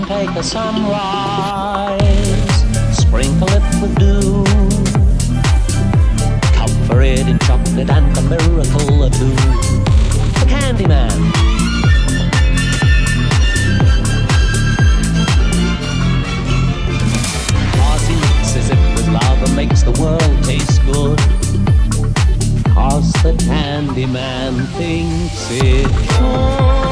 can take a sunrise, sprinkle it with dew, cover it in chocolate and a miracle or two. The Candyman. Cause he mixes it with love and makes the world taste good. Cause the Candyman thinks it should.